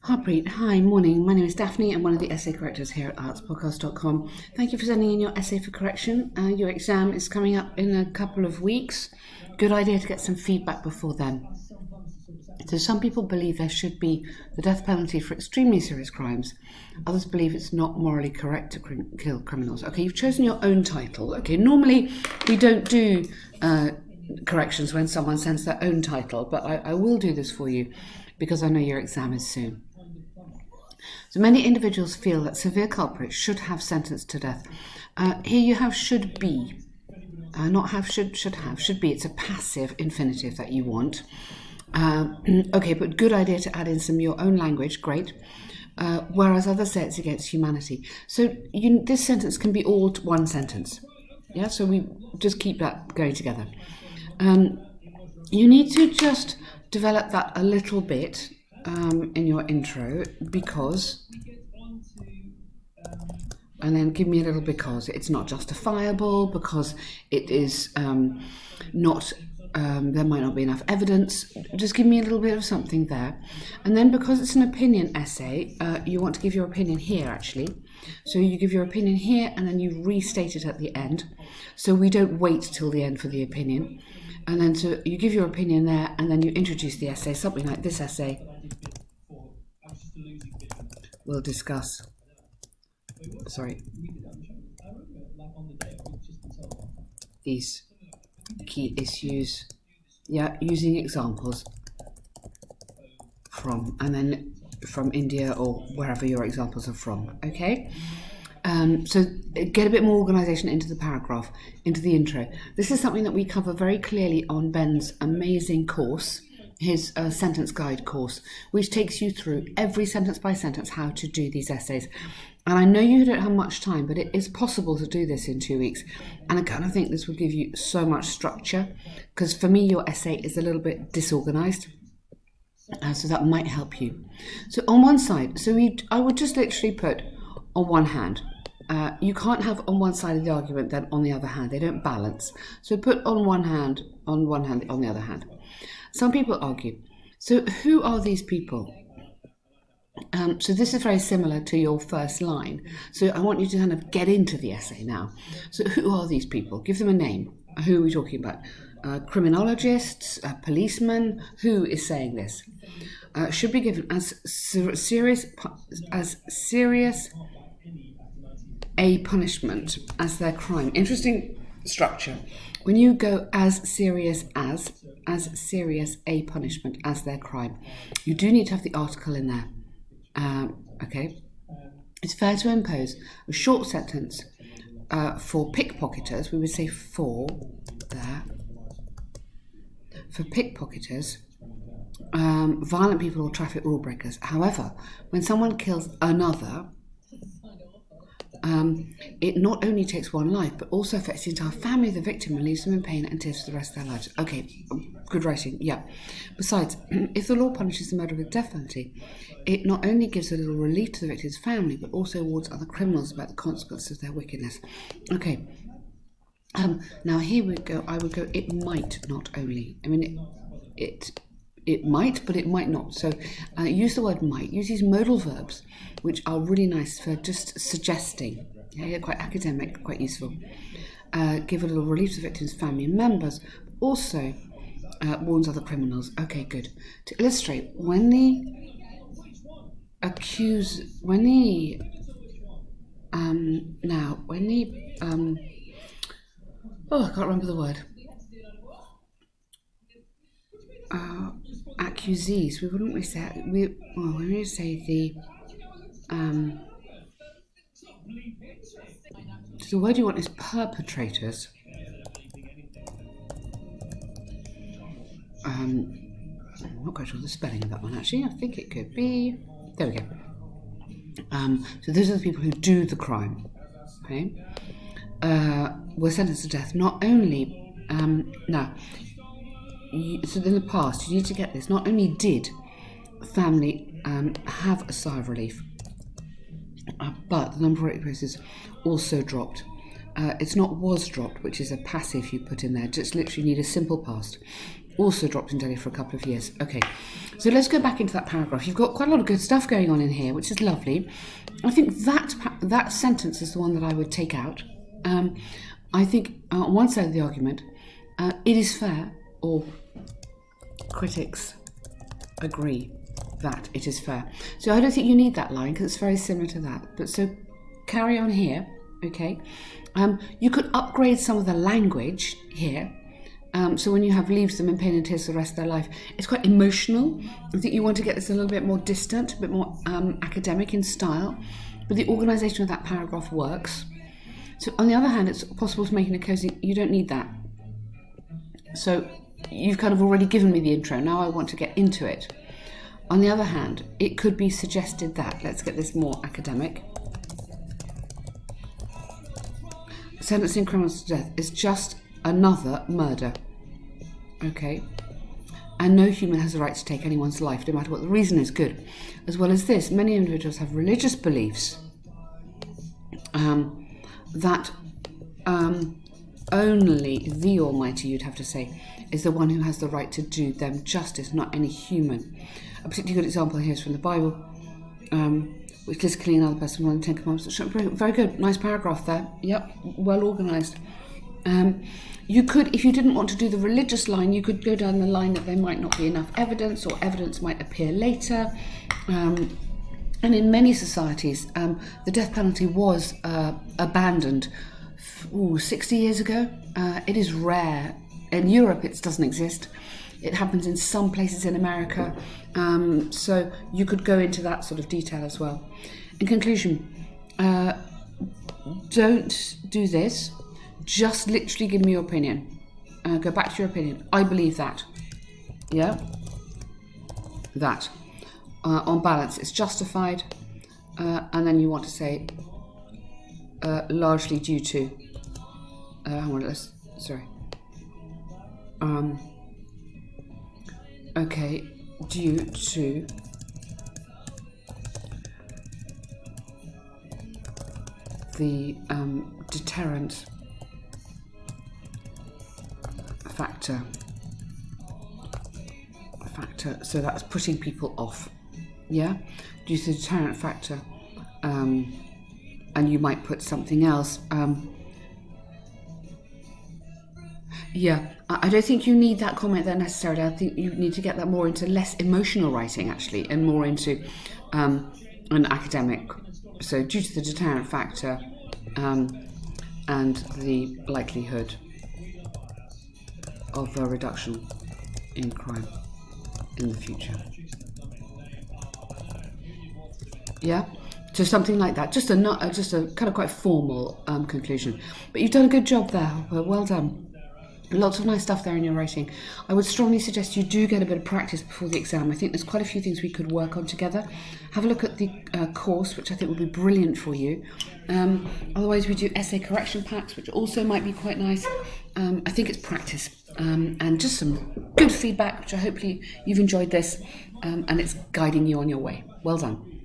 Harpreet, hi, morning. My name is Daphne. I'm one of the essay correctors here at IELTSpodcast.com. Thank you for sending in your essay for correction. Your exam is coming up in a couple of weeks. Good idea to get some feedback before then. So some people believe there should be the death penalty for extremely serious crimes. Others believe it's not morally correct to kill criminals. Okay, you've chosen your own title. Okay, normally we don't do corrections when someone sends their own title, but I will do this for you because I know your exam is soon. So many individuals feel that severe culprits should have sentenced to death. Here you have should be, not have, should have, should be. It's a passive infinitive that you want. Okay, but good idea to add in some of your own language, great. Whereas others say it's against humanity. So this sentence can be all one sentence. Yeah, so we just keep that going together. You need to just develop that a little bit in your intro because, and then give me a little because. It's not justifiable, because it is not, there might not be enough evidence. Just give me a little bit of something there. And then because it's an opinion essay, you want to give your opinion here actually. So you give your opinion here and then you restate it at the end. So we don't wait till the end for the opinion. And then so you give your opinion there and then you introduce the essay, something like this essay. We'll discuss, these key issues, using examples from, and then from India or wherever your examples are from, okay? So get a bit more organisation into the paragraph, into the intro. This is something that we cover very clearly on Ben's amazing course, his sentence guide course, which takes you through every sentence by sentence how to do these essays. And I know you don't have much time, but it is possible to do this in 2 weeks. And I kind of think this will give you so much structure, because for me, your essay is a little bit disorganised. So that might help you. So on one side, I would just literally put on one hand. You can't have on one side of the argument, then on the other hand. They don't balance. So put on one hand, on the other hand. Some people argue. So who are these people? So this is very similar to your first line. So I want you to kind of get into the essay now. So who are these people? Give them a name. Who are we talking about? Criminologists, policemen? Who is saying this? Should be given as serious a punishment as their crime. Interesting structure. When you go as serious a punishment as their crime, you do need to have the article in there. Okay. It's fair to impose a short sentence for pickpocketers. We would say for there. For pickpocketers, violent people or traffic rule breakers. However, when someone kills another, it not only takes one life, but also affects the entire family of the victim and leaves them in pain and tears for the rest of their lives. Okay, good writing, yeah. Besides, if the law punishes the murder with death penalty, it not only gives a little relief to the victim's family, but also warns other criminals about the consequences of their wickedness. Okay. Now here we go. I would go, it might not only. I mean, it might, but it might not. So use the word might. Use these modal verbs, which are really nice for just suggesting. Yeah, quite academic, quite useful. Give a little relief to the victim's family and members. Also warns other criminals. Okay, good. To illustrate, I can't remember the word. Accusees. We wouldn't really say. When we say the word you want is perpetrators. I'm not quite sure the spelling of that one actually. I think it could be. There we go. So those are the people who do the crime. Okay. Were sentenced to death. Not only so in the past, you need to get this. Not only did family have a sigh of relief, but the number of rape cases also dropped. It's not was dropped, which is a passive you put in there. Just literally need a simple past. also dropped in Delhi for a couple of years. Okay, so let's go back into that paragraph. You've got quite a lot of good stuff going on in here, which is lovely. I think that sentence is the one that I would take out. I think on one side of the argument, it is fair, or critics agree that it is fair. So I don't think you need that line because it's very similar to that. But so carry on here, okay? You could upgrade some of the language here. So when you have leaves them in pain and tears for the rest of their life, it's quite emotional. I think you want to get this a little bit more distant, a bit more academic in style. But the organisation of that paragraph works. So on the other hand, it's possible to make an closing. You don't need that. So you've kind of already given me the intro. Now I want to get into it. On the other hand, it could be suggested that, let's get this more academic, sentencing criminals to death is just another murder. Okay? And no human has the right to take anyone's life, no matter what the reason is. Good. As well as this, many individuals have religious beliefs that only the Almighty, you'd have to say, is the one who has the right to do them justice, not any human. A particularly good example here is from the Bible, which is killing another person more than 10 commandments. Very good, nice paragraph there. Yep, well organised. You could, if you didn't want to do the religious line, you could go down the line that there might not be enough evidence, or evidence might appear later. And in many societies, the death penalty was abandoned 60 years ago. It is rare. In Europe, it doesn't exist. It happens in some places in America. So you could go into that sort of detail as well. In conclusion, don't do this. Just literally give me your opinion. Go back to your opinion. I believe that. Yeah? That. On balance, it's justified. And then you want to say, largely due to... okay, due to the deterrent factor, so that's putting people off, yeah, due to the deterrent factor, and you might put something else. Yeah, I don't think you need that comment there necessarily. I think you need to get that more into less emotional writing, actually, and more into an academic. So due to the deterrent factor and the likelihood of a reduction in crime in the future. Yeah? So something like that. Just a kind of quite formal conclusion. But you've done a good job there, Harper. Well done. Lots of nice stuff there in your writing. I would strongly suggest you do get a bit of practice before the exam. I think there's quite a few things we could work on together. Have a look at the course, which I think will be brilliant for you. Otherwise, we do essay correction packs, which also might be quite nice. I think it's practice and just some good feedback, which I hopefully you've enjoyed this and it's guiding you on your way. Well done.